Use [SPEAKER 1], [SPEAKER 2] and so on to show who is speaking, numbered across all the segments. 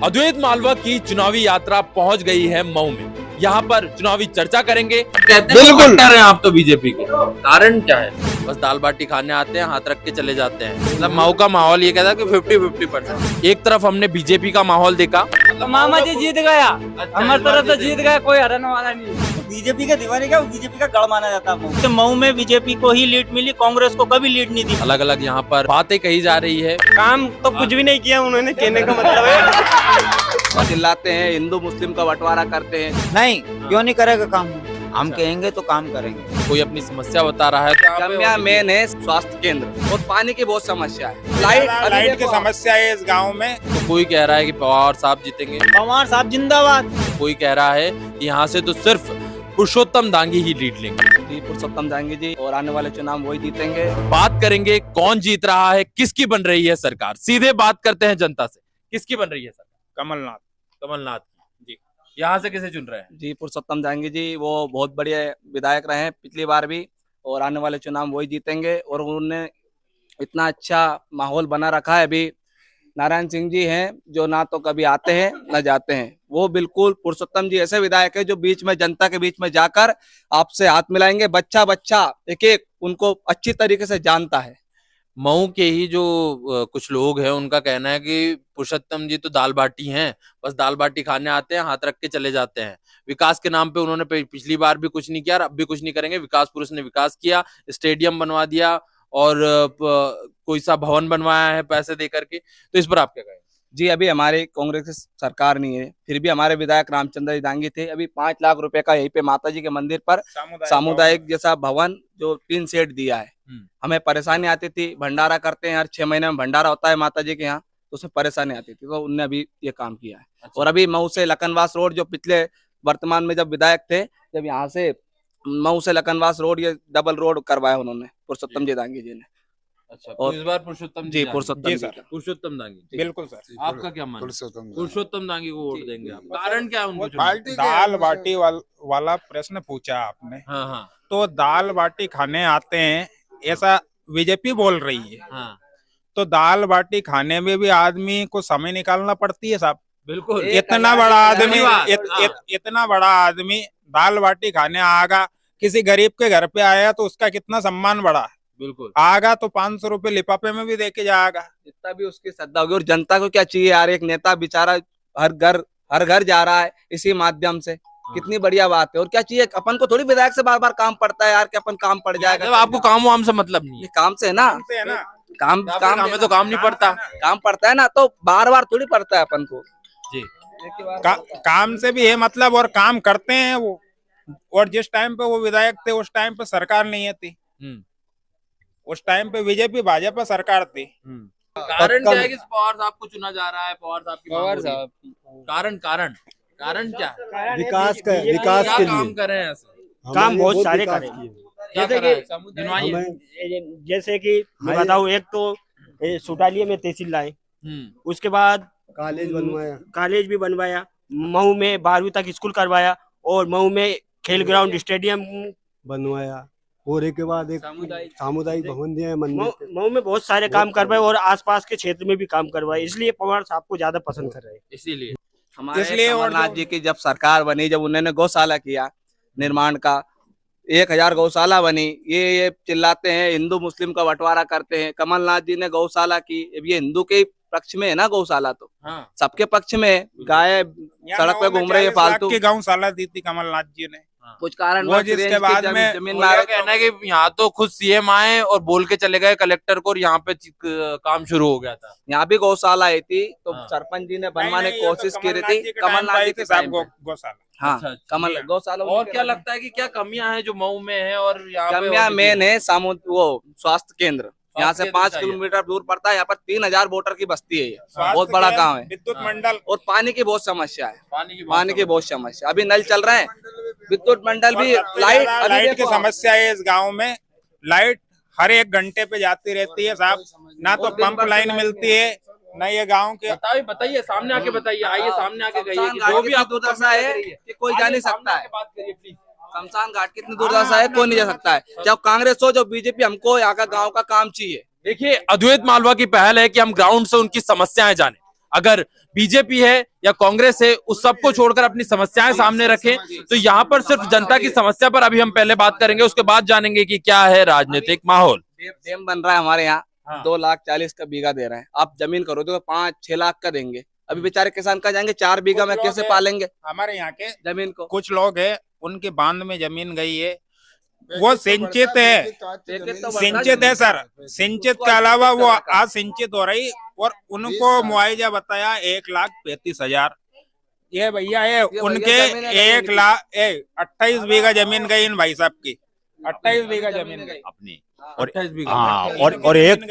[SPEAKER 1] अद्वैत मालवा की चुनावी यात्रा पहुंच गई है मऊ में। यहाँ पर चुनावी चर्चा करेंगे। कहते हैं बिल्कुल आप तो बीजेपी के, कारण क्या है? बस दाल बाटी खाने आते हैं, हाथ रख के चले जाते हैं। मतलब मऊ का माहौल ये कहता है कि 50-50%। एक तरफ हमने बीजेपी का माहौल देखा,
[SPEAKER 2] तो मामा जी जीत गया, हमारी तरफ से जीत गया, कोई हराने वाला नहीं।
[SPEAKER 3] बीजेपी का दीवाने क्या, बीजेपी का गढ़ माना जाता है।
[SPEAKER 2] मऊ में बीजेपी को ही लीड मिली, कांग्रेस को कभी लीड नहीं दी।
[SPEAKER 1] अलग अलग यहाँ पर बातें कही जा रही है।
[SPEAKER 2] काम तो कुछ भी नहीं किया उन्होंने, कहने का मतलब है।
[SPEAKER 3] चिल्लाते हैं हिंदू मुस्लिम का बंटवारा करते हैं। नहीं, क्यों नहीं करेगा काम? हम कहेंगे तो काम करेंगे।
[SPEAKER 1] कोई अपनी समस्या बता रहा है तो
[SPEAKER 3] कमियां मेन है स्वास्थ्य केंद्र और पानी की बहुत समस्या है।
[SPEAKER 4] लाइट की समस्या है इस गांव में।
[SPEAKER 1] तो कोई कह रहा है कि पवार साहब जीतेंगे,
[SPEAKER 2] पवार साहब जिंदाबाद।
[SPEAKER 1] कोई कह रहा है कि यहाँ से तो सिर्फ पुरुषोत्तम दांगी ही लीड लेंगे।
[SPEAKER 3] जी, पुरुषोत्तम दांगी जी, और आने वाले चुनाव वही जीतेंगे।
[SPEAKER 1] बात करेंगे कौन जीत रहा है, किसकी बन रही है सरकार। सीधे बात करते हैं जनता से, किसकी बन रही है सरकार?
[SPEAKER 4] कमलनाथ।
[SPEAKER 1] कमलनाथ की। जी, यहाँ से किसे चुन रहे हैं?
[SPEAKER 3] जी, पुरुषोत्तम दांगी जी, वो बहुत बढ़िया विधायक रहे हैं पिछली बार भी, और आने वाले चुनाव वही जीतेंगे। और उन्होंने इतना अच्छा माहौल बना रखा है। अभी नारायण सिंह जी हैं जो ना तो कभी आते हैं ना जाते हैं। वो बिल्कुल पुरुषोत्तम जी ऐसे विधायक है जो बीच में जनता के बीच में जाकर आपसे हाथ मिलाएंगे। बच्चा बच्चा एक एक उनको अच्छी तरीके से जानता है।
[SPEAKER 1] मऊ के ही जो कुछ लोग हैं उनका कहना है कि पुरुषोत्तम जी तो दाल बाटी हैं, बस दाल बाटी खाने आते हैं, हाथ रख के चले जाते हैं। विकास के नाम पे उन्होंने पिछली बार भी कुछ नहीं किया, अब भी कुछ नहीं करेंगे। विकास पुरुष ने विकास किया, स्टेडियम बनवा दिया और कोई सा भवन बनवाया है पैसे दे करके। तो इस पर आप क्या कहेंगे?
[SPEAKER 3] जी, अभी हमारी कांग्रेस की सरकार नहीं है, फिर भी हमारे विधायक रामचंद्र दांगी थे। अभी 5 लाख रुपए का यहीं पे माता जी के मंदिर पर सामुदायिक जैसा भवन जो 3 सेट दिया है। हमें परेशानी आती थी, भंडारा करते हैं, हर 6 महीने में भंडारा होता है माता जी के यहाँ, तो उसमें परेशानी आती थी, तो उनने अभी ये काम किया है।
[SPEAKER 1] अच्छा।
[SPEAKER 3] और अभी मऊ से लखनवास रोड जो पिछले वर्तमान में जब विधायक थे, जब यहाँ से मऊ से लखनवास रोड ये डबल रोड करवाया उन्होंने, पुरुषोत्तम जी दांगी जी ने।
[SPEAKER 1] अच्छा,
[SPEAKER 3] और
[SPEAKER 1] तो इस बार पुरुषोत्तम
[SPEAKER 3] जी, पुरुषोत्तम जी,
[SPEAKER 1] पुरुषोत्तम दांगी।
[SPEAKER 4] बिल्कुल सर।
[SPEAKER 1] आपका क्या मानना है? पुरुषोत्तम दांगी को वोट देंगे आप? कारण क्या है उनको?
[SPEAKER 4] दाल बाटी वाला प्रश्न पूछा आपने।
[SPEAKER 1] हाँ हाँ
[SPEAKER 4] तो दाल बाटी खाने आते हैं ऐसा बीजेपी बोल रही है।
[SPEAKER 1] हाँ,
[SPEAKER 4] तो दाल बाटी खाने में भी आदमी को समय निकालना पड़ती है साहब।
[SPEAKER 1] बिल्कुल।
[SPEAKER 4] इतना बड़ा आदमी
[SPEAKER 1] धन्यवाद।
[SPEAKER 4] इतना बड़ा आदमी दाल बाटी खाने आएगा, किसी गरीब के घर पे आया तो उसका कितना सम्मान बढ़ा।
[SPEAKER 1] बिल्कुल
[SPEAKER 4] आएगा तो 500 रुपए लिफाफे में भी दे के जाएगा।
[SPEAKER 3] जितना भी उसकी श्रद्धा होगी। और जनता को क्या चाहिए यार, एक नेता बेचारा हर घर जा रहा है इसी माध्यम से। कितनी बढ़िया बात है। और क्या चाहिए, अपन को थोड़ी विधायक से बार बार काम पड़ता है यार कि अपन काम पड़ जाएगा।
[SPEAKER 1] जब आपको काम वाम से मतलब नहीं है,
[SPEAKER 3] काम से है ना, काम
[SPEAKER 1] में तो काम नहीं पड़ता।
[SPEAKER 3] काम पड़ता है ना, तो बार बार थोड़ी पड़ता है अपन को
[SPEAKER 1] जी।
[SPEAKER 4] काम से भी है मतलब, और काम करते हैं वो। और जिस टाइम पे वो विधायक थे उस टाइम पे सरकार नहीं थी, उस टाइम पे बीजेपी भाजपा सरकार थी।
[SPEAKER 1] कारण क्या है कि पवार साहब को चुना जा रहा है? पवार साहब की
[SPEAKER 2] पवार साहब
[SPEAKER 1] कारण कारण कारण क्या है?
[SPEAKER 5] विकास के लिए
[SPEAKER 1] काम कर रहे हैं ऐसे?
[SPEAKER 2] काम बहुत सारे करे, जैसे कि मैं बताऊं, एक तो सुटालिया में तहसील लाए, उसके बाद कॉलेज भी बनवाया, मऊ में 12वीं तक स्कूल करवाया, और मऊ में खेल ग्राउंड स्टेडियम
[SPEAKER 5] बनवाया, और एक के बाद एक सामुदायिक भवन दिया है।
[SPEAKER 2] मऊ में बहुत सारे काम करवाए और आसपास के क्षेत्र में भी काम करवाए, इसलिए पवार साहब को ज्यादा पसंद कर रहे हैं।
[SPEAKER 1] इसीलिए
[SPEAKER 3] इसलिए कमलनाथ जी की जब सरकार बनी, जब उन्होंने गौशाला किया निर्माण का, 1000 गौशाला बनी। ये चिल्लाते हैं हिंदू मुस्लिम का बंटवारा करते हैं। कमलनाथ जी ने गौशाला की, अब ये हिंदू के पक्ष में है ना गौशाला, तो सबके पक्ष में। गाय सड़क पे घूम रही है फालतू
[SPEAKER 4] की गौशाला दी थी कमलनाथ जी ने,
[SPEAKER 3] कुछ कारण
[SPEAKER 4] जिसके बाद में
[SPEAKER 3] जमीन
[SPEAKER 1] कहना है कि यहाँ तो खुद सीएम आए और बोल के चले गए कलेक्टर को, और यहाँ पे काम शुरू हो गया था।
[SPEAKER 3] यहाँ भी गौशाला आई थी, तो सरपंच जी ने बनवाने की कोशिश की रही थी कमलनाथ जी के साहब
[SPEAKER 4] गौशाला।
[SPEAKER 3] हाँ,
[SPEAKER 1] अच्छा,
[SPEAKER 3] कमल गौशाला।
[SPEAKER 1] और क्या लगता है कि क्या कमियां हैं जो मऊ में है? और यहाँ
[SPEAKER 3] कमियां मेन है वो स्वास्थ्य केंद्र, यहाँ से 5 किलोमीटर दूर पड़ता है। यहाँ पर 3000 वोटर की बस्ती है, ये बहुत बड़ा गांव है।
[SPEAKER 4] विद्युत मंडल
[SPEAKER 3] और पानी की बहुत समस्या है, पानी की बहुत समस्या। अभी नल चल रहे हैं, विद्युत मंडल भी,
[SPEAKER 4] लाइट की समस्या है इस गांव में। लाइट हर 1 घंटे पे जाती रहती है साहब, ना तो पंप लाइन मिलती है, ना ये गांव के।
[SPEAKER 1] बताइए, सामने आके बताइए, आइए सामने आके कहिए
[SPEAKER 3] जो भी दुर्दशा है कि कोई जा नहीं सकता है। शमशान घाट कितनी दुर्दशा है, कोई नहीं जा सकता है, जब कांग्रेस हो जो बीजेपी। हमको यहाँ का गाँव का काम चाहिए।
[SPEAKER 1] देखिए, अद्वैत मालवा की पहल है कि हम ग्राउंड से उनकी समस्याएं जाने। अगर बीजेपी है या कांग्रेस है, उस सबको छोड़कर अपनी समस्याएं सामने रखें। तो यहाँ पर सिर्फ जनता की समस्या पर अभी हम पहले बात करेंगे, उसके बाद जानेंगे कि क्या है राजनीतिक माहौल।
[SPEAKER 3] डैम बन रहा है हमारे यहाँ,
[SPEAKER 1] हाँ।
[SPEAKER 3] 2,40,000 का बीघा दे रहे हैं। आप जमीन करो तो 5-6 लाख का देंगे। अभी बेचारे किसान का जाएंगे, 4 बीघा में कैसे पालेंगे
[SPEAKER 4] हमारे यहाँ के
[SPEAKER 3] जमीन को?
[SPEAKER 4] कुछ लोग है, उनके बांध में जमीन गई है, वो सिंचित है, सिंचित है सर, सिंचित के अलावा वो असिंचित हो रही, और उनको मुआवजा बताया 1,35,000। ये भैया है उनके 1,28 बीघा जमीन गई इन भाई साहब की, 28 बीघा जमीन गई
[SPEAKER 6] अपनी।
[SPEAKER 1] और
[SPEAKER 6] हाँ, और एक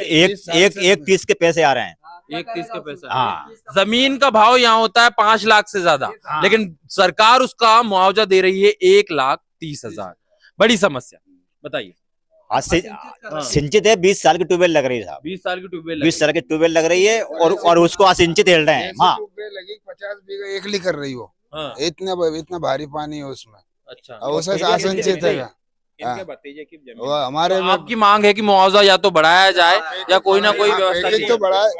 [SPEAKER 6] 30 के पैसे आ रहे हैं।
[SPEAKER 1] 1,30 के पैसे।
[SPEAKER 6] हाँ।
[SPEAKER 1] जमीन का भाव यहाँ होता है 5 लाख से ज्यादा, लेकिन सरकार उसका मुआवजा दे रही है 1,30,000। बड़ी समस्या, बताइए।
[SPEAKER 6] आज सिंचित है, 20 साल की ट्यूबवेल लग रही है साहब,
[SPEAKER 1] 20 साल की ट्यूबवेल
[SPEAKER 6] 20 साल की ट्यूबवेल लग रही है, और उसको असिंचित हिल रहे हैं। हाँ,
[SPEAKER 7] लगी 50 बीघा एकली कर रही हो।
[SPEAKER 1] हाँ।
[SPEAKER 7] इतना भारी पानी है उसमें।
[SPEAKER 1] अच्छा,
[SPEAKER 7] और उसे असिंचित है।
[SPEAKER 4] इनके भतीजे की जमीन।
[SPEAKER 7] वो हमारे
[SPEAKER 1] तो आपकी मांग है कि मुआवजा या तो बढ़ाया जाए या कोई ना कोई व्यवस्था
[SPEAKER 7] पैकेज
[SPEAKER 1] की
[SPEAKER 7] तो
[SPEAKER 1] जाए।
[SPEAKER 7] बढ़ा है,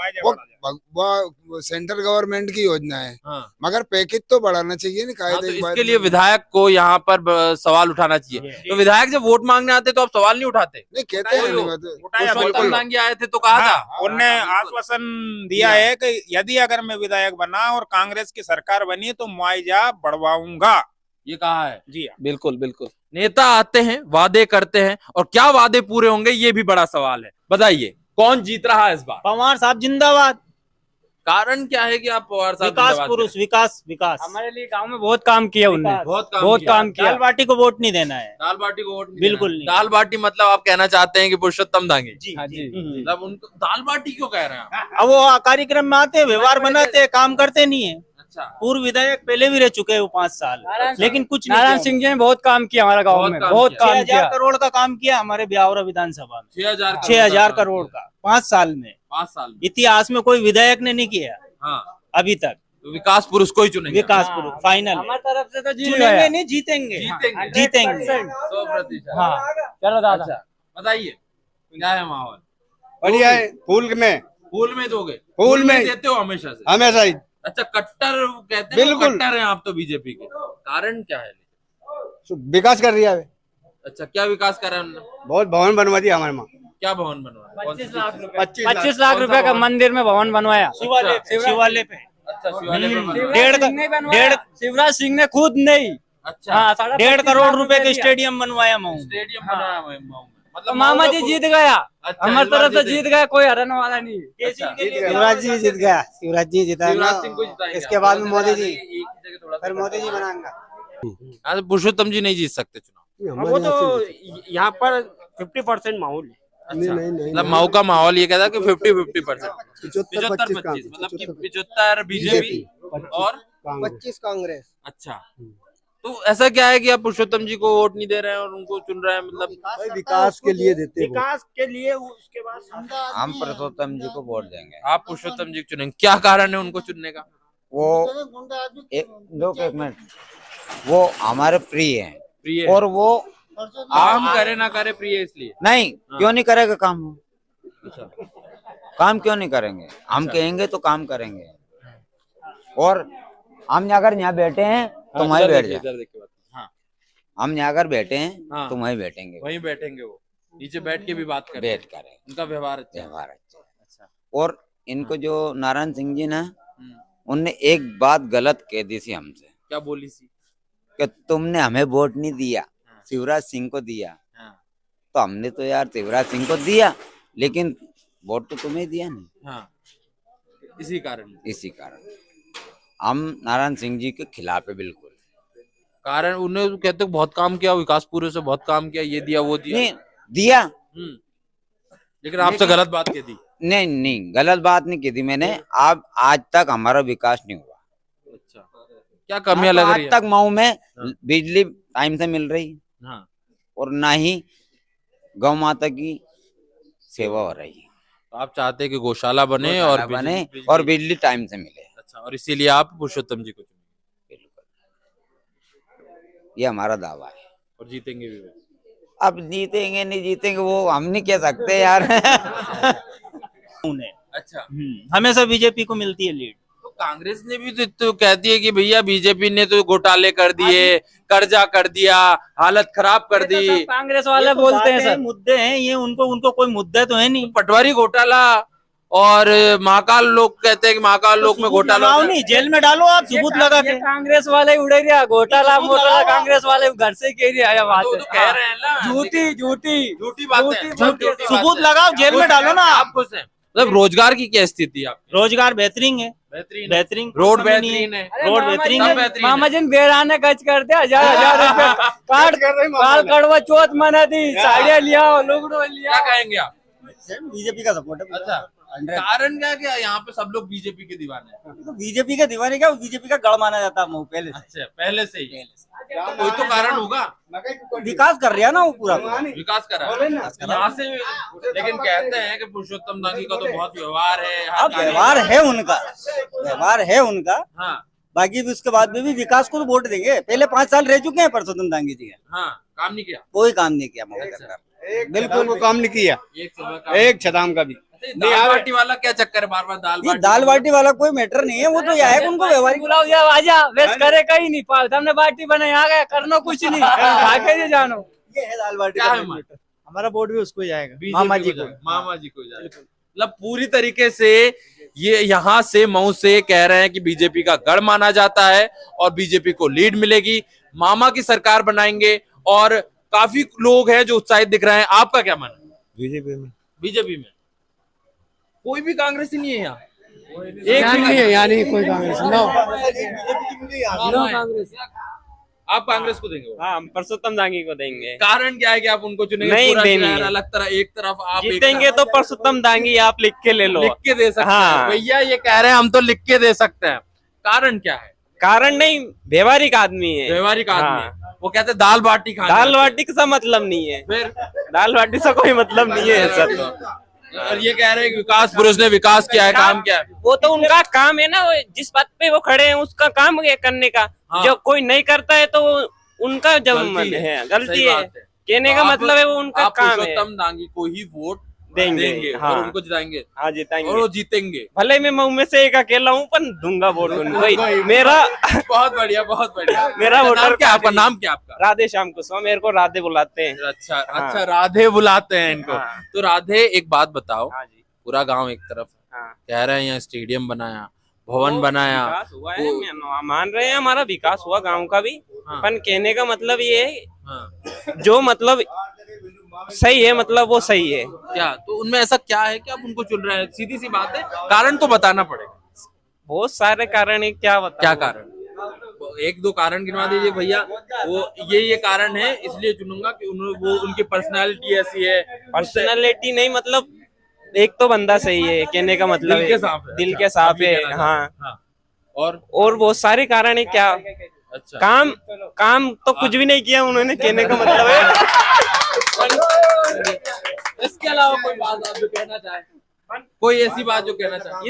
[SPEAKER 7] वो सेंट्रल गवर्नमेंट की योजना है,
[SPEAKER 1] हाँ।
[SPEAKER 7] मगर पैकेज तो बढ़ाना चाहिए ना
[SPEAKER 1] हाँ, तो
[SPEAKER 7] कायदे के बाद।
[SPEAKER 1] इसके लिए विधायक को यहाँ पर सवाल उठाना चाहिए। तो विधायक जब वोट मांगने आते तो आप सवाल नहीं उठाते?
[SPEAKER 7] नहीं कहते हैं नहीं बात।
[SPEAKER 4] उठाया
[SPEAKER 1] पुरुषोत्तम
[SPEAKER 4] बिल्कुल।
[SPEAKER 1] दांगी आए थे तो कहा था।
[SPEAKER 4] हाँ, उनने आश्वासन दिया है कि यदि अगर मैं विधायक बना और कांग्रेस की सरकार बनी तो मुआवजा बढ़वाऊंगा,
[SPEAKER 1] ये कहा है।
[SPEAKER 4] जी हाँ।
[SPEAKER 3] बिल्कुल बिल्कुल।
[SPEAKER 1] नेता आते हैं, वादे करते हैं, और क्या वादे पूरे होंगे ये भी बड़ा सवाल है। बताइए कौन जीत रहा है इस बार?
[SPEAKER 8] पवार साहब जिंदाबाद।
[SPEAKER 1] कारण क्या है कि आप पवार साहब
[SPEAKER 8] विकास
[SPEAKER 1] जिंदाबाद
[SPEAKER 8] पुरुष, विकास विकास।
[SPEAKER 2] हमारे लिए गांव में बहुत काम किया उनने,
[SPEAKER 1] बहुत
[SPEAKER 8] बहुत
[SPEAKER 1] किया।
[SPEAKER 8] काम किया। दाल बाटी को वोट नहीं देना है।
[SPEAKER 1] दाल बाटी को वोट नहीं
[SPEAKER 8] बिल्कुल
[SPEAKER 1] देना।
[SPEAKER 8] नहीं।
[SPEAKER 1] दाल बाटी मतलब आप कहना चाहते हैं कि पुरुषोत्तम दांगे?
[SPEAKER 8] जी
[SPEAKER 3] हाँ जी।
[SPEAKER 1] मतलब उनको दाल बाटी क्यों कह रहे हैं आप?
[SPEAKER 8] अब वो कार्यक्रम में आते हैं, व्यवहार बनाते हैं, काम करते नहीं है।
[SPEAKER 1] अच्छा,
[SPEAKER 8] पूर्व विधायक पहले भी रह चुके हैं वो 5 साल, लेकिन कुछ नहीं।
[SPEAKER 2] नारायण सिंह जी ने बहुत काम किया हमारा गांव
[SPEAKER 1] बहुत
[SPEAKER 2] में,
[SPEAKER 1] काम
[SPEAKER 2] बहुत
[SPEAKER 1] किया।
[SPEAKER 2] काम
[SPEAKER 8] 6,000
[SPEAKER 2] किया।
[SPEAKER 8] करोड़ का काम किया हमारे ब्यावरा विधानसभा में।
[SPEAKER 1] 6,000
[SPEAKER 8] करोड़ का 5 साल में।
[SPEAKER 1] 5 साल में।
[SPEAKER 8] इतिहास में कोई विधायक ने नहीं किया
[SPEAKER 1] हाँ,
[SPEAKER 8] अभी तक।
[SPEAKER 1] तो विकास पुरुष को ही चुनेंगे।
[SPEAKER 8] विकास पुरुष फाइनल
[SPEAKER 2] हमारी तरफ से तो जीत
[SPEAKER 8] चुनेंगे
[SPEAKER 2] गया।
[SPEAKER 8] नहीं, जीतेंगे।
[SPEAKER 1] जीतेंगे।
[SPEAKER 8] जीतेंगे
[SPEAKER 1] 100%।
[SPEAKER 8] हाँ।
[SPEAKER 2] चलो दादा।
[SPEAKER 1] अच्छा, बताइए क्या है माहौल?
[SPEAKER 5] बढ़िया है। फूल में
[SPEAKER 1] फूल में दोगे?
[SPEAKER 5] फूल में
[SPEAKER 1] देते हो हमेशा से?
[SPEAKER 5] हमेशा ही।
[SPEAKER 1] अच्छा, कट्टर कहते हैं,
[SPEAKER 5] बिल्कुल।
[SPEAKER 1] कट्टर हैं आप तो बीजेपी के। कारण क्या है?
[SPEAKER 5] विकास कर रही है।
[SPEAKER 1] अच्छा, क्या विकास करा है उन्होंने?
[SPEAKER 5] बहुत भवन बनवा दिया हमारे माँ।
[SPEAKER 1] क्या भवन बनवाया?
[SPEAKER 2] 25 लाख रुपए
[SPEAKER 5] 25
[SPEAKER 2] लाख रुपए का मंदिर में भवन बनवाया।
[SPEAKER 8] शिवालय पे
[SPEAKER 1] अच्छा, शिवालय पे बनवाया।
[SPEAKER 8] डेढ़
[SPEAKER 2] शिवराज सिंह ने खुद नहीं।
[SPEAKER 1] अच्छा,
[SPEAKER 2] हाँ,
[SPEAKER 8] 1.5 करोड़ रुपए का स्टेडियम बनवाया मऊ।
[SPEAKER 1] स्टेडियम बनाया है मऊ में।
[SPEAKER 2] तो मामा जी जीत गया,
[SPEAKER 1] अच्छा,
[SPEAKER 2] हमारी
[SPEAKER 1] इस बार
[SPEAKER 2] तरफ से
[SPEAKER 1] जीते।
[SPEAKER 2] जीत गया, कोई हराने वाला नहीं।
[SPEAKER 1] अच्छा,
[SPEAKER 5] शिवराज जी जीत गया। शिवराज जी जीता
[SPEAKER 1] शिवराज सिंह को जिताएंगे
[SPEAKER 5] इसके
[SPEAKER 1] आप।
[SPEAKER 5] बाद में मोदी जी।
[SPEAKER 1] एक ही जगह थोड़ा सा
[SPEAKER 5] फिर मोदी जी बनाएंगे।
[SPEAKER 1] आज पुरुषोत्तम जी नहीं जीत सकते चुनाव।
[SPEAKER 2] वो तो यहाँ पर 50% माहौल है।
[SPEAKER 1] अच्छा, मतलब मऊ का माहौल ये कहता है कि 50-50%, 75-25, मतलब कि 75 बीजेपी और
[SPEAKER 5] 25 कांग्रेस।
[SPEAKER 1] अच्छा, तो ऐसा क्या है कि आप पुरुषोत्तम जी को वोट नहीं दे रहे हैं और उनको चुन रहे हैं? मतलब
[SPEAKER 5] विकास के लिए देते हैं।
[SPEAKER 2] विकास के लिए उसके बाद
[SPEAKER 9] हम पुरुषोत्तम जी को वोट देंगे।
[SPEAKER 1] आप पुरुषोत्तम जी को चुनेंगे, क्या कारण है उनको चुनने का?
[SPEAKER 9] एक मिनट, वो हमारे प्रिय हैं
[SPEAKER 1] प्रिय
[SPEAKER 9] और वो
[SPEAKER 1] काम करे ना करे प्रिय इसलिए।
[SPEAKER 9] नहीं, क्यों नहीं करेगा काम?
[SPEAKER 1] अच्छा,
[SPEAKER 9] काम क्यों नहीं करेंगे? हम कहेंगे तो काम करेंगे। और हम अगर यहाँ बैठे हैं तो वहीं बैठ जाए।
[SPEAKER 1] इधर देखिए बात। हाँ,
[SPEAKER 9] हम यहाँ अगर बैठे हैं
[SPEAKER 1] हाँ।
[SPEAKER 9] तो वहीं बैठेंगे,
[SPEAKER 1] वहीं बैठेंगे, वो नीचे बैठ के भी बात करें,
[SPEAKER 9] बैठ कर
[SPEAKER 1] उनका व्यवहार अच्छा है।
[SPEAKER 9] व्यवहार अच्छा।
[SPEAKER 1] अच्छा,
[SPEAKER 9] और इनको जो नारायण सिंह जी ना,
[SPEAKER 1] हम्म,
[SPEAKER 9] उनने एक बात गलत कह दी थी हमसे
[SPEAKER 1] क्या बोली सी?
[SPEAKER 9] कि तुमने हमें वोट नहीं दिया, शिवराज सिंह को दिया।
[SPEAKER 1] हाँ,
[SPEAKER 9] तो हमने तो यार शिवराज सिंह को दिया, लेकिन वोट तो तुम्हें दिया नहीं।
[SPEAKER 1] हाँ, इसी कारण।
[SPEAKER 9] इसी कारण हम नारायण सिंह जी के खिलाफ है बिल्कुल।
[SPEAKER 1] कारण उन्हें तो कहते हैं बहुत काम किया, विकास पूरे से बहुत काम किया, ये दिया वो दिया।
[SPEAKER 9] नहीं दिया,
[SPEAKER 1] लेकिन आपसे गलत बात कह दी।
[SPEAKER 9] नहीं नहीं, गलत बात नहीं की थी मैंने। अब आज तक हमारा विकास नहीं हुआ।
[SPEAKER 1] अच्छा, क्या कमियां लग रही
[SPEAKER 9] आज
[SPEAKER 1] है?
[SPEAKER 9] तक मऊ में बिजली टाइम से मिल रही
[SPEAKER 1] हाँ,
[SPEAKER 9] और ना ही गौ माता की सेवा हो रही है।
[SPEAKER 1] तो आप चाहते हैं कि गौशाला बने और
[SPEAKER 9] बने और बिजली टाइम से मिले।
[SPEAKER 1] अच्छा, और इसीलिए आप पुरुषोत्तम जी को चुनेंगे?
[SPEAKER 9] बिल्कुल, ये हमारा दावा है।
[SPEAKER 1] और जीतेंगे भी वो?
[SPEAKER 9] अब जीतेंगे नहीं जीतेंगे वो हम नहीं कह सकते यार।
[SPEAKER 1] अच्छा,
[SPEAKER 8] हमेशा बीजेपी को मिलती है लीड।
[SPEAKER 1] कांग्रेस ने भी तो कहती है कि भैया बीजेपी ने तो घोटाले कर दिए, कर्जा कर दिया, हालत खराब कर दी।
[SPEAKER 8] कांग्रेस वाले बोलते हैं सर, मुद्दे हैं ये, उनको कोई मुद्दे तो है नहीं।
[SPEAKER 1] पटवारी घोटाला और महाकाल लोग कहते हैं कि महाकाल लोग में घोटाला
[SPEAKER 8] नहीं, जेल में डालो आप सबूत लगा के। कांग्रेस वाले उड़े गया घोटाला मोटाला, कांग्रेस वाले घर से कह रही बात
[SPEAKER 1] तो कह रहे हैं ना, झूठी बात है,
[SPEAKER 8] सबूत लगाओ, जेल में डालो ना।
[SPEAKER 1] आप खुश हैं? मतलब रोजगार की क्या स्थिति है आपकी?
[SPEAKER 8] रोजगार बेहतरीन है, बेहतरीन,
[SPEAKER 1] रोड बेहतरीन है,
[SPEAKER 8] रोड बेहतरीन है। मामा जी बेराने खर्च करते 1000 रुपए, काल कड़वा चौथ मना दी, साड़ियाँ लिया, लुगड़ो लिया।
[SPEAKER 1] क्या कहेंगे आप?
[SPEAKER 5] बीजेपी का सपोर्ट है।
[SPEAKER 1] अच्छा, कारण क्या यहाँ पे सब लोग बीजेपी के दीवाने हैं?
[SPEAKER 8] तो बीजेपी के दीवाने क्या, बीजेपी का गढ़ माना जाता है पहले से।
[SPEAKER 1] अच्छा, पहले से ही कोई तो कारण होगा।
[SPEAKER 8] विकास कर रहा है ना वो पूरा,
[SPEAKER 1] विकास कर रहा है यहाँ से। लेकिन कहते हैं कि पुरुषोत्तम दांगी का तो बहुत व्यवहार है।
[SPEAKER 8] अब व्यवहार है उनका, व्यवहार है उनका।
[SPEAKER 1] हाँ,
[SPEAKER 8] बाकी भी उसके बाद में भी विकास को तो वोट देंगे। पहले 5 साल रह चुके हैं पुरुषोत्तम दांगी जी,
[SPEAKER 1] हाँ, काम नहीं किया,
[SPEAKER 8] कोई काम नहीं किया मोदी सरकार,
[SPEAKER 5] बिल्कुल वो काम नहीं किया, एक छदाम का भी।
[SPEAKER 1] दाल बाटी वाला क्या चक्कर है? बार बार
[SPEAKER 8] दाल बाटी वाला कोई मैटर नहीं है, वो तो यह है उनको व्यवहारिक बुलाओ, या आजा वेस्ट करे कहीं नहीं पाओ, हमने बाटी बनाई आ गया, करना कुछ नहीं, आगे जानो। ये है दाल बाटी का मैटर। हमारा वोट भी उसको जाएगा, मामा जी को,
[SPEAKER 1] मामा जी को जाएगा। मतलब पूरी तरीके से ये यहाँ से मऊ से कह रहे हैं कि बीजेपी का गढ़ माना जाता है और बीजेपी को लीड मिलेगी, मामा की सरकार बनाएंगे। और काफी लोग हैं जो उत्साहित दिख रहे हैं। आपका क्या मानना है? बीजेपी में कोई भी कांग्रेस ही नहीं है यहाँ, एक
[SPEAKER 5] नहीं है, यहाँ नहीं कोई कांग्रेस, नो
[SPEAKER 1] कांग्रेस। आप कांग्रेस को देंगे?
[SPEAKER 2] हाँ, हम पुरुषोत्तम दांगी को देंगे।
[SPEAKER 1] कारण क्या है कि आप उनको चुनेंगे?
[SPEAKER 2] नहीं
[SPEAKER 1] पूरा
[SPEAKER 2] देनी
[SPEAKER 1] शहर
[SPEAKER 2] है।
[SPEAKER 1] अलग तरह, एक तरफ आप
[SPEAKER 2] जीतेंगे तो पुरुषोत्तम दांगी आप लिख के ले लो,
[SPEAKER 1] लिख के दे सकते
[SPEAKER 2] हाँ।
[SPEAKER 1] हैं भैया, ये कह रहे हैं हम तो लिख के दे सकते हैं। कारण क्या है?
[SPEAKER 2] कारण नहीं, व्यवहारिक आदमी है,
[SPEAKER 1] व्यवहारिक आदमी
[SPEAKER 2] हाँ।
[SPEAKER 1] है। वो कहते हैं दाल बाटी खाने,
[SPEAKER 2] दाल बाटी का मतलब नहीं है,
[SPEAKER 1] फिर
[SPEAKER 2] दाल बाटी से कोई मतलब नहीं है सर।
[SPEAKER 1] और ये कह रहे हैं कि विकास पुरुष ने विकास किया है, काम किया है।
[SPEAKER 2] वो तो उनका काम है ना, जिस बात पे वो खड़े हैं उसका काम है करने का।
[SPEAKER 1] हाँ।
[SPEAKER 2] जो कोई नहीं करता है तो उनका जब
[SPEAKER 1] गलती है,
[SPEAKER 2] गलती
[SPEAKER 1] सही
[SPEAKER 2] है,
[SPEAKER 1] बात है।
[SPEAKER 2] कहने का मतलब है वो उनका
[SPEAKER 1] आप
[SPEAKER 2] काम है।
[SPEAKER 1] पुरुषोत्तम दांगी को ही वोट देंगे
[SPEAKER 2] हाँ।
[SPEAKER 1] और उनको जिताएंगे,
[SPEAKER 2] हाँ जिताएंगे,
[SPEAKER 1] और वो जीतेंगे।
[SPEAKER 2] भले मैं मऊ में से एक अकेला हूँ पर दूंगा वोट उनको। मेरा
[SPEAKER 1] बहुत बढ़िया, बहुत बढ़िया।
[SPEAKER 2] मेरा वोटर
[SPEAKER 1] क्या आपका नाम? क्या आपका?
[SPEAKER 2] राधे श्याम कुशवाहा, मेरे को राधे बुलाते हैं।
[SPEAKER 1] अच्छा,
[SPEAKER 2] हाँ।
[SPEAKER 1] अच्छा, राधे बुलाते हैं इनको।
[SPEAKER 2] हाँ।
[SPEAKER 1] तो राधे, एक बात बताओ,
[SPEAKER 2] हाँ जी,
[SPEAKER 1] पूरा गांव एक तरफ
[SPEAKER 2] हाँ।
[SPEAKER 1] कह रहे हैं यहाँ स्टेडियम बनाया, भवन बनाया,
[SPEAKER 2] विकास हुआ है, मान रहे हैं हमारा विकास हुआ गांव का भी।
[SPEAKER 1] हाँ।
[SPEAKER 2] पर कहने का मतलब ये है,
[SPEAKER 1] हाँ।
[SPEAKER 2] जो मतलब सही है, मतलब वो सही है।
[SPEAKER 1] क्या तो उनमें ऐसा क्या है कि आप उनको चुन रहे हैं? सीधी सी बात है, कारण तो बताना पड़ेगा।
[SPEAKER 2] बहुत सारे कारण है, क्या बता,
[SPEAKER 1] क्या कारण? एक दो कारण गिनवा दीजिए भैया। वो ये कारण है इसलिए चुनूंगा कि वो उनकी पर्सनालिटी ऐसी है।
[SPEAKER 2] पर्सनालिटी नहीं, मतलब एक तो बंदा सही है, कहने का मतलब
[SPEAKER 1] दिल के साफ है।
[SPEAKER 2] दिल
[SPEAKER 1] अच्छा,
[SPEAKER 2] के साफ
[SPEAKER 1] अभी
[SPEAKER 2] है,
[SPEAKER 1] कहना चाहते
[SPEAKER 2] हाँ।
[SPEAKER 1] हैं। हाँ। और
[SPEAKER 2] बहुत सारे कारण है। क्या
[SPEAKER 1] अच्छा,
[SPEAKER 2] काम तो कुछ भी नहीं किया उन्होंने, कहने का मतलब है।
[SPEAKER 1] इसके अलावा कोई बात आप जो कहना चाहे, कोई ऐसी बात जो कहना चाहे?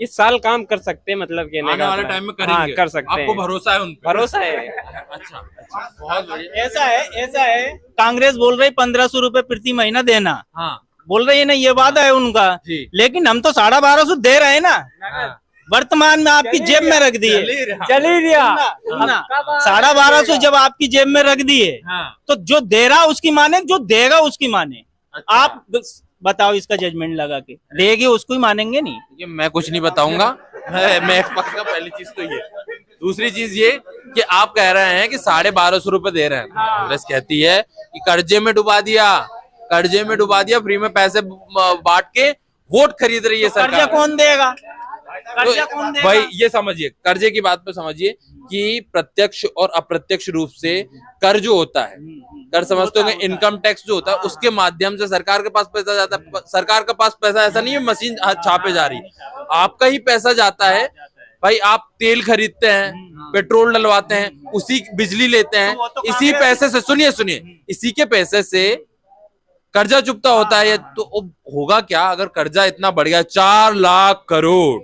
[SPEAKER 2] इस साल काम कर सकते हैं, मतलब कहने
[SPEAKER 1] आने
[SPEAKER 2] का
[SPEAKER 1] वाले
[SPEAKER 2] मतलब।
[SPEAKER 1] टाइम में करेंगे?
[SPEAKER 2] हाँ, कर सकते हैं।
[SPEAKER 1] आपको भरोसा है उन पे?
[SPEAKER 2] भरोसा है।
[SPEAKER 1] अच्छा, बहुत बढ़िया।
[SPEAKER 8] ऐसा है कांग्रेस बोल रही 1500 रुपए प्रति महीना देना,
[SPEAKER 1] हाँ
[SPEAKER 8] बोल रही है ना, ये वादा है उनका,
[SPEAKER 1] जी।
[SPEAKER 8] लेकिन हम तो 1250 दे रहे हैं ना,
[SPEAKER 1] हाँ।
[SPEAKER 8] वर्तमान में आपकी जेब में रख दिए,
[SPEAKER 2] चल ही दिया
[SPEAKER 8] 1250 जब आपकी जेब में रख दिए,
[SPEAKER 1] हाँ।
[SPEAKER 8] तो जो दे रहा उसकी माने, जो देगा उसकी माने।
[SPEAKER 1] अच्छा।
[SPEAKER 8] आप बताओ, इसका जजमेंट लगा के देंगे उसको ही मानेंगे नहीं।
[SPEAKER 1] ये मैं कुछ नहीं बताऊंगा, मैं पक्का। पहली चीज तो ये, दूसरी चीज ये कि आप कह रहे हैं कि 1250 रुपए दे रहे हैं। कांग्रेस कहती है कि कर्जे में डुबा दिया, कर्जे में डुबा दिया, फ्री में पैसे बांट के वोट खरीद रही है सरकार।
[SPEAKER 8] कर्जा कौन देगा? कर्जा
[SPEAKER 1] तो
[SPEAKER 8] कौन देगा?
[SPEAKER 1] भाई ये समझिए, कर्जे की बात पे समझिए कि प्रत्यक्ष और अप्रत्यक्ष रूप से कर जो होता है, कर समझते होंगे, इनकम टैक्स जो होता है, उसके माध्यम से सरकार के पास पैसा जाता है। सरकार के पास पैसा ऐसा नहीं है मशीन छापे जा रही, आपका ही पैसा जाता है। भाई आप तेल खरीदते हैं, पेट्रोल डलवाते हैं, उसी बिजली लेते हैं, इसी पैसे से, सुनिए, इसी के पैसे से कर्जा चुकता होता है। तो होगा क्या अगर कर्जा इतना बढ़ गया? 4 लाख करोड़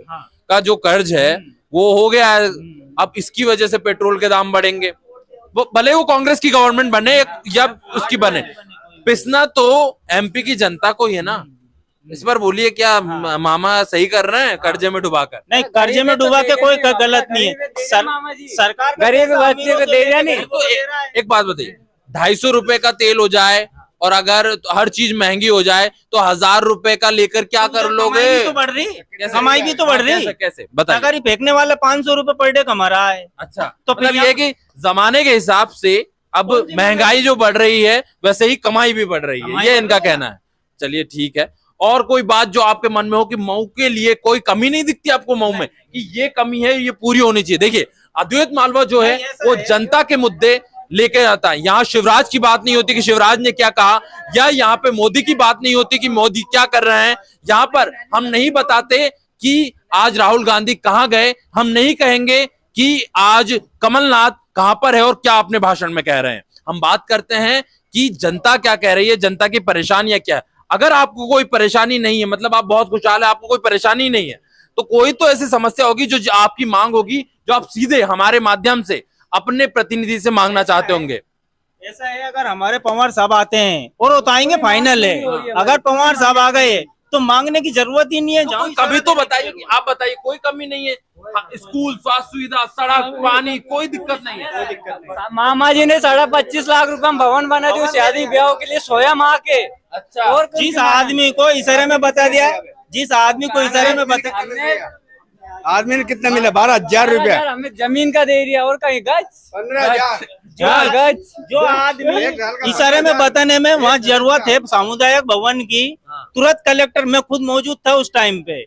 [SPEAKER 1] का जो कर्ज है वो हो गया है। अब इसकी वजह से पेट्रोल के दाम बढ़ेंगे, वो भले वो कांग्रेस की गवर्नमेंट बने या उसकी बने, पिसना तो एमपी की जनता को ही है ना। इस पर बोलिए, क्या मामा सही कर रहे हैं कर्जे में डुबाकर?
[SPEAKER 8] नहीं, कर्जे में डुबा के कोई गलत नहीं है। सरकार गरीब बच्चे को दे रहा नहीं।
[SPEAKER 1] तो एक बात बताइए, 250 रुपए का तेल हो जाए और अगर हर चीज महंगी हो जाए तो 1000 रुपए का लेकर क्या कर लोगे?
[SPEAKER 8] कमाई भी तो बढ़ रही, कमाई भी तो बढ़ रही।
[SPEAKER 1] कैसे बताइए?
[SPEAKER 8] अगर फेंकने वाला 500 रुपए पर डे कमा रहा है।
[SPEAKER 1] अच्छा,
[SPEAKER 8] तो
[SPEAKER 1] मतलब
[SPEAKER 8] फिर
[SPEAKER 1] ये है कि जमाने के हिसाब से अब महंगाई जो बढ़ रही है वैसे ही कमाई भी बढ़ रही है, ये इनका कहना है। चलिए ठीक है, और कोई बात जो आपके मन में हो कि मऊ के लिए कोई कमी नहीं दिखती आपको मऊ में, कि ये कमी है, ये पूरी होनी चाहिए? देखिए, अद्वैत मालवा जो है वो जनता के मुद्दे लेके आता है। यहाँ शिवराज की बात नहीं होती कि शिवराज ने क्या कहा, या यहाँ पे मोदी की बात नहीं होती कि मोदी क्या कर रहे हैं। यहाँ पर हम नहीं बताते कि आज राहुल गांधी कहाँ गए, हम नहीं कहेंगे कि आज कमलनाथ कहां पर है और क्या अपने भाषण में कह रहे हैं। हम बात करते हैं कि जनता क्या कह रही है, जनता की परेशानियां क्या है। अगर आपको कोई परेशानी नहीं है, मतलब आप बहुत खुशहाल है, आपको कोई परेशानी नहीं है, तो कोई तो ऐसी समस्या होगी जो आपकी मांग होगी, जो आप सीधे हमारे माध्यम से अपने प्रतिनिधि से मांगना चाहते होंगे।
[SPEAKER 8] ऐसा है, अगर हमारे पवार साहब आते हैं और उतारेंगे फाइनल है। अगर पवार साहब आ गए तो मांगने की जरूरत ही नहीं है।
[SPEAKER 1] कभी तो बताइए कि आप बताइए, कोई कमी नहीं है? स्कूल, स्वास्थ्य सुविधा, सड़क, पानी, कोई दिक्कत नहीं है।
[SPEAKER 8] मामा जी ने 25.5 लाख रुपए में भवन बना दिया शादी ब्याह के लिए, सोया माँ के।
[SPEAKER 1] अच्छा,
[SPEAKER 8] और जिस आदमी को इशारे में बता दिया, जिस आदमी को इशारे में बता,
[SPEAKER 5] आदमी ने कितना मिला? 12,000 रुपया
[SPEAKER 8] हमें जमीन का दे दिया, और कहीं गज
[SPEAKER 7] 15,000
[SPEAKER 8] जो आदमी इशारे में बताने में वहाँ जरूरत है सामुदायिक भवन की, तुरंत कलेक्टर, मैं खुद मौजूद था उस टाइम पे।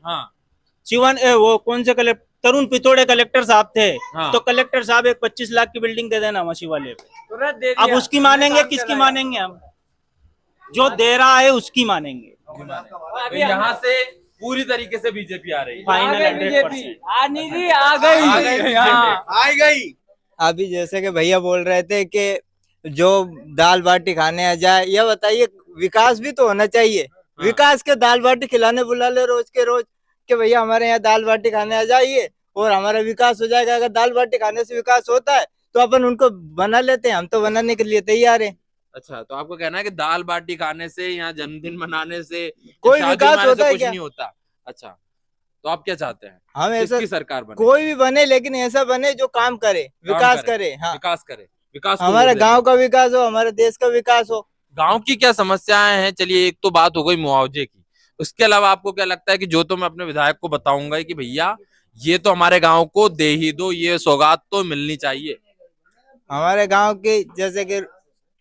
[SPEAKER 8] शिवन वो कौन से कलेक्टर, तरुण पिथोड़े कलेक्टर साहब थे। तो कलेक्टर साहब एक 25 लाख की बिल्डिंग दे देना मसी वाले पे। अब उसकी मानेंगे, किसकी मानेंगे? हम जो दे रहा है उसकी मानेंगे।
[SPEAKER 1] तो यहाँ से पूरी तरीके से बीजेपी आ रही है।
[SPEAKER 8] फाइनल 100% आ गई।
[SPEAKER 10] अभी जैसे कि भैया बोल रहे थे कि जो दाल बाटी खाने आ जाए, यह बताइए विकास भी तो होना चाहिए। विकास के दाल बाटी खिलाने बुला ले रोज के रोज कि भैया हमारे यहाँ दाल बाटी खाने आ जाइए और हमारा विकास हो जाएगा। अगर दाल बाटी खाने से विकास होता है तो अपन उनको बना लेते हैं, हम तो बनाने के लिए तैयार हैं।
[SPEAKER 1] अच्छा, तो आपको कहना है कि दाल बाटी खाने से या जन्मदिन मनाने से
[SPEAKER 10] कोई विकास होता है
[SPEAKER 1] कुछ
[SPEAKER 10] क्या?
[SPEAKER 1] नहीं होता। अच्छा, तो आप क्या चाहते हैं?
[SPEAKER 10] हम ऐसा
[SPEAKER 1] सरकार बने,
[SPEAKER 10] कोई भी बने, लेकिन ऐसा बने जो काम करे, विकास करे। हाँ,
[SPEAKER 1] विकास करे, विकास
[SPEAKER 10] हमारे गांव का विकास हो, हमारे देश का विकास हो।
[SPEAKER 1] गांव की क्या समस्याएं हैं? चलिए, एक तो बात हो गई मुआवजे की, उसके अलावा आपको क्या लगता है कि जो तो मैं अपने विधायक को बताऊंगा कि भैया ये तो हमारे गांव को दे ही दो, ये सौगात तो मिलनी चाहिए?
[SPEAKER 10] हमारे गांव की जैसे कि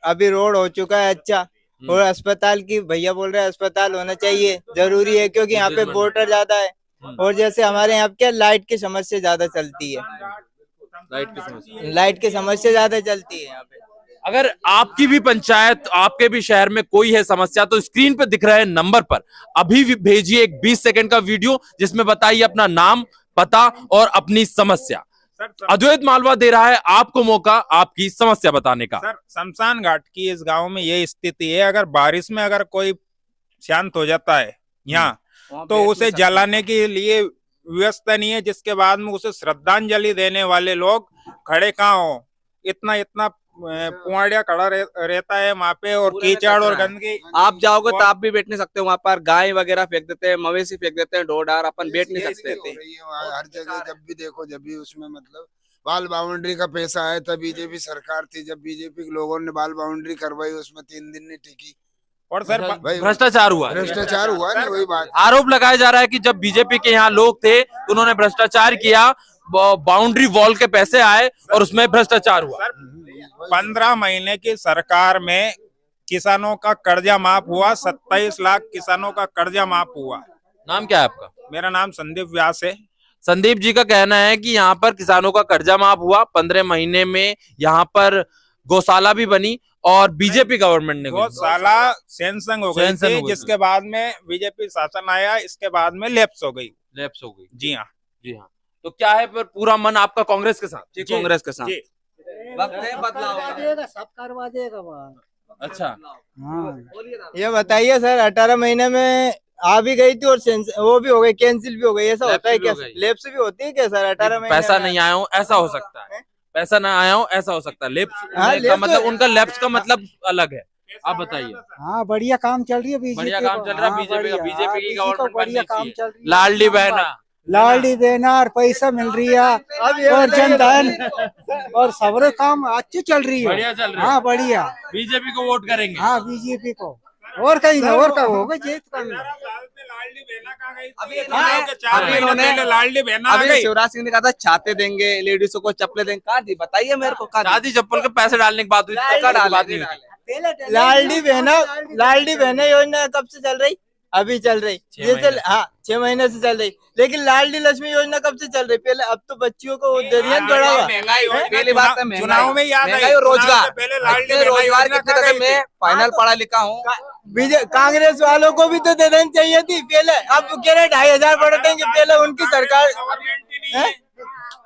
[SPEAKER 10] अभी रोड हो चुका है अच्छा, और अस्पताल की भैया बोल रहे हैं अस्पताल होना चाहिए, जरूरी है क्योंकि यहाँ पे वोटर ज्यादा है। और जैसे हमारे यहाँ क्या लाइट की समस्या ज्यादा चलती है, लाइट की समस्या ज्यादा चलती है यहाँ पे।
[SPEAKER 1] अगर आपकी भी पंचायत, आपके भी शहर में कोई है समस्या, तो स्क्रीन पे दिख रहे नंबर पर अभी भेजिए एक 20 सेकंड का वीडियो जिसमें बताइए अपना नाम, पता और अपनी समस्या। अद्वैत मालवा दे रहा है आपको मौका आपकी समस्या बताने का।
[SPEAKER 4] सर, शमशान घाट की इस गांव में ये स्थिति है, अगर बारिश में अगर कोई शांत हो जाता है यहाँ, तो उसे जलाने के लिए व्यवस्था नहीं है, जिसके बाद में उसे श्रद्धांजलि देने वाले लोग खड़े कहाँ हो। इतना पुआड़िया खड़ा रहता है वहाँ पे, और कीचड़ और गंदगी।
[SPEAKER 3] आप जाओगे तो आप भी बैठ नहीं सकते वहाँ पर, गाय वगैरह फेंक देते हैं, मवेशी फेंक देते हैं, ढोर, अपन बैठ नहीं सकते।
[SPEAKER 7] हर जगह जब भी देखो, जब भी उसमें मतलब बाल बाउंड्री का पैसा आया था, बीजेपी सरकार थी, जब बीजेपी के लोगों ने बाल बाउंड्री करवाई उसमें 3 दिन नहीं टिकी।
[SPEAKER 4] और सर
[SPEAKER 1] भ्रष्टाचार हुआ,
[SPEAKER 7] भ्रष्टाचार हुआ ना, वही बात।
[SPEAKER 1] आरोप लगाया जा रहा है कि जब बीजेपी के यहाँ लोग थे तो उन्होंने भ्रष्टाचार किया, बाउंड्री वॉल के पैसे आए और उसमें भ्रष्टाचार हुआ।
[SPEAKER 4] 15 महीने की सरकार में किसानों का कर्जा माफ हुआ, 27 लाख किसानों का कर्जा माफ हुआ।
[SPEAKER 1] नाम क्या है आपका?
[SPEAKER 4] मेरा नाम संदीप व्यास है।
[SPEAKER 1] संदीप जी का कहना है कि यहाँ पर किसानों का कर्जा माफ हुआ, 15 महीने में यहाँ पर गौशाला भी बनी और बीजेपी गवर्नमेंट ने
[SPEAKER 4] गौशाला सैंक्शन हो गई थी, जिसके बाद में बीजेपी शासन आया, इसके बाद में लैप्स हो गई। जी हाँ,
[SPEAKER 1] जी हाँ। तो क्या है, पर पूरा मन आपका कांग्रेस के साथ?
[SPEAKER 3] जी, कांग्रेस के साथ।
[SPEAKER 8] सब करवा देगा।
[SPEAKER 1] अच्छा,
[SPEAKER 10] हाँ, ये बताइए सर, 18 महीने में आ भी गई थी और वो भी हो गई, कैंसिल भी हो गई, ऐसा होता है क्या? लैप्स भी होती है क्या सर? 18 महीने
[SPEAKER 1] पैसा नहीं आया हो ऐसा हो सकता है, पैसा ना आया हो ऐसा हो सकता है। लैप्स का मतलब, उनका लैप्स का मतलब अलग है। आप बताइए।
[SPEAKER 8] हाँ बढ़िया काम चल रही है बीजेपी।
[SPEAKER 1] बढ़िया काम चल रहा है बीजेपी का। बीजेपी की गवर्नमेंट
[SPEAKER 8] बढ़िया
[SPEAKER 1] बननी
[SPEAKER 8] काम
[SPEAKER 1] चाहिए।
[SPEAKER 8] चल रही है।
[SPEAKER 1] लाडली बहना,
[SPEAKER 8] लाडली देना और पैसा मिल रही है और जनधन और सबरे काम अच्छी चल रही है।
[SPEAKER 1] बढ़िया चल रही है।
[SPEAKER 8] हाँ बढ़िया।
[SPEAKER 1] बीजेपी को वोट करेंगे।
[SPEAKER 8] हाँ बीजेपी को और कहीं ना और का होगा जीत का।
[SPEAKER 4] लाडली बहना आ
[SPEAKER 3] अभी
[SPEAKER 4] गई।
[SPEAKER 3] शिवराज सिंह ने कहा था छाते देंगे, लेडीजों को चप्पलें देंगे। कहा दी बताइए मेरे को,
[SPEAKER 1] शादी चप्पल के पैसे डालने की बात हुई थी,
[SPEAKER 3] कहा
[SPEAKER 1] बात
[SPEAKER 3] डाले
[SPEAKER 1] नहीं हुई।
[SPEAKER 10] लाडली बहना योजना कब से चल रही? अभी चल रही। जैसे हाँ 6 महीने से चल रही। लेकिन लाडली लक्ष्मी योजना कब से चल रही? पहले अब तो बच्चियों को दे दिया बढ़ा हुआ।
[SPEAKER 3] महंगाई पहली बात है,
[SPEAKER 4] चुनाव में याद
[SPEAKER 3] महंगाई और रोजगार।
[SPEAKER 4] पहले लाडली
[SPEAKER 3] रोजगार कितने? मैं फाइनल पढ़ा लिखा हूँ।
[SPEAKER 10] कांग्रेस वालों को भी तो दे देनी चाहिए थी पहले। अब कह रहे 2500 बढ़ देंगे। पहले उनकी सरकार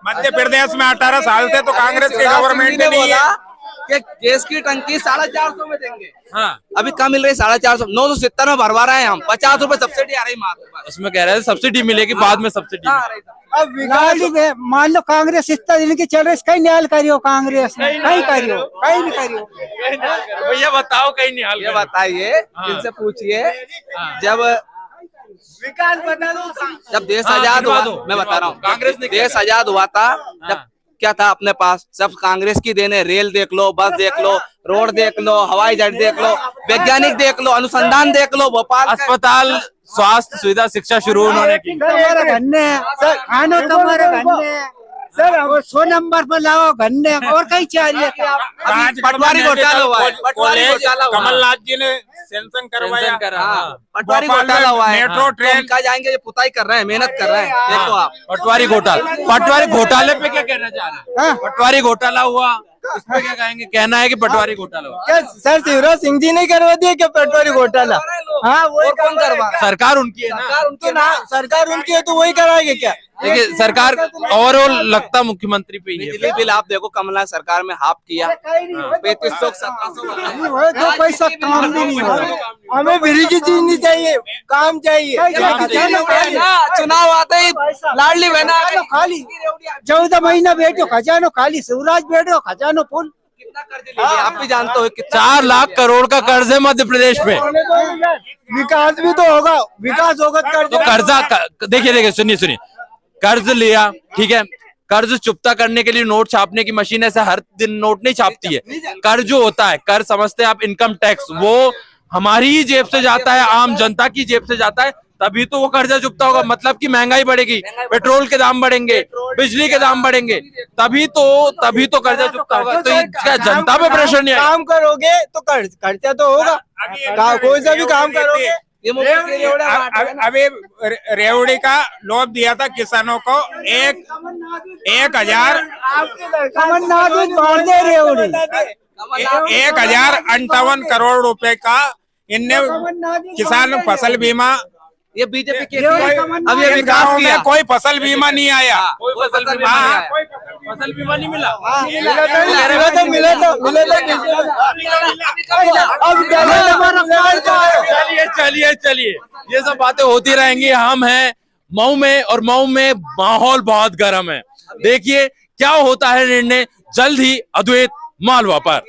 [SPEAKER 4] मध्य प्रदेश में 18 साल से तो कांग्रेस की गवर्नमेंट नहीं है।
[SPEAKER 3] कि गैस की टंकी 450 में देंगे।
[SPEAKER 1] हाँ
[SPEAKER 3] अभी कम मिल रही 450, 970 में भरवा रहे हैं हम। 50 रुपए सब्सिडी आ रही मात्र।
[SPEAKER 1] उसमें कह रहे हैं सब्सिडी मिलेगी, बाद में सब्सिडी।
[SPEAKER 10] अब
[SPEAKER 8] लाडली मान लो कांग्रेस इतना दिन की चल रही है, कहीं न्याय करियो कांग्रेस ने, कहीं करियो, कहीं नहीं करियो।
[SPEAKER 1] भैया बताओ कहीं नहीं हाल।
[SPEAKER 3] ये बताइए, इनसे पूछिए, जब
[SPEAKER 10] विकास बता दो।
[SPEAKER 3] जब देश आजाद हुआ, मैं बता रहा हूँ, कांग्रेस ने देश आजाद हुआ था, जब क्या था अपने पास? सब कांग्रेस की देने। रेल देख लो, बस देख लो, रोड देख लो, हवाई जहाज देख लो, वैज्ञानिक देख लो, अनुसंधान देख लो, भोपाल
[SPEAKER 1] अस्पताल, स्वास्थ्य सुविधा, शिक्षा शुरू उन्होंने की।
[SPEAKER 8] तुम्हारे गन्ने सर, खानो तुम्हारे गन्ने सर, 100 नंबर पर लाओ गन्ने। और कहीं चाहिए क्या?
[SPEAKER 3] पटवारी घोटाला हुआ है। पटवारी घोटाला हुआ है।
[SPEAKER 4] कमलनाथ जी ने सेंक्शन करवाया।
[SPEAKER 3] पटवारी घोटाला हुआ है।
[SPEAKER 4] मेट्रो ट्रेन
[SPEAKER 3] का जाएंगे, ये पुताई कर रहे हैं, मेहनत कर रहे हैं। देखो आप
[SPEAKER 1] पटवारी घोटाला, पटवारी घोटाले पे क्या कहना चाह रहे हैं? पटवारी घोटाला हुआ, इस पे क्या कहेंगे? कहना है कि पटवारी घोटाला हुआ।
[SPEAKER 10] क्या सर शिवराज सिंह जी ने करवा दिया क्या पटवारी घोटाला? हाँ वही
[SPEAKER 3] कौन करवा?
[SPEAKER 1] सरकार उनकी है ना।
[SPEAKER 10] सरकार उनकी है तो वही कराएंगे क्या?
[SPEAKER 1] देखिए सरकार ओवरऑल लगता मुख्यमंत्री पे ही है।
[SPEAKER 3] बिजली बिल आप देखो, कमलनाथ सरकार में हाफ किया, 3500 1700।
[SPEAKER 8] तो पैसा काम भी नहीं हो।
[SPEAKER 10] हमें फ्री की चीज नहीं चाहिए, काम चाहिए।
[SPEAKER 3] चुनाव आते ही लाडली बहना
[SPEAKER 8] खाली 14 महीना बैठो खजानो खाली, शिवराज बैठो खजानो फुल।
[SPEAKER 3] कितना कर्ज ले लिया आप भी जानते हो?
[SPEAKER 1] 4 लाख करोड़ का कर्ज है मध्य प्रदेश में।
[SPEAKER 10] विकास भी तो होगा, विकास होगा
[SPEAKER 1] तो कर्जा देखिए सुनिए, कर्ज लिया, ठीक है, कर्ज चुकता करने के लिए नोट छापने की मशीन ऐसे हर दिन नोट नहीं छापती है। कर्ज जो होता है, कर समझते हैं आप इनकम टैक्स, वो हमारी ही जेब से जाता है, आम जनता की जेब से जाता है, तभी तो वो कर्जा चुकता होगा। मतलब कि महंगाई बढ़ेगी, पेट्रोल के दाम बढ़ेंगे, बिजली के दाम बढ़ेंगे, तभी तो कर्जा चुकता होगा। तो क्या जनता पे प्रेशर नहीं है?
[SPEAKER 10] काम करोगे तो खर्चा तो होगा। कोई सा भी काम करोगे।
[SPEAKER 4] अभी रेवड़ी का लोभ दिया था किसानों को 1,000 1,058 करोड़ रुपए का इनने किसान फसल बीमा।
[SPEAKER 3] ये बीजेपी के
[SPEAKER 4] अब ये विकास किया, कोई फसल बीमा नहीं आया।
[SPEAKER 1] फसल बीमा नहीं मिला। चलिए ये सब बातें होती रहेंगी। हम हैं मऊ में और मऊ में माहौल बहुत गर्म है। देखिए क्या होता है निर्णय जल्द ही अद्वैत मालवा पर।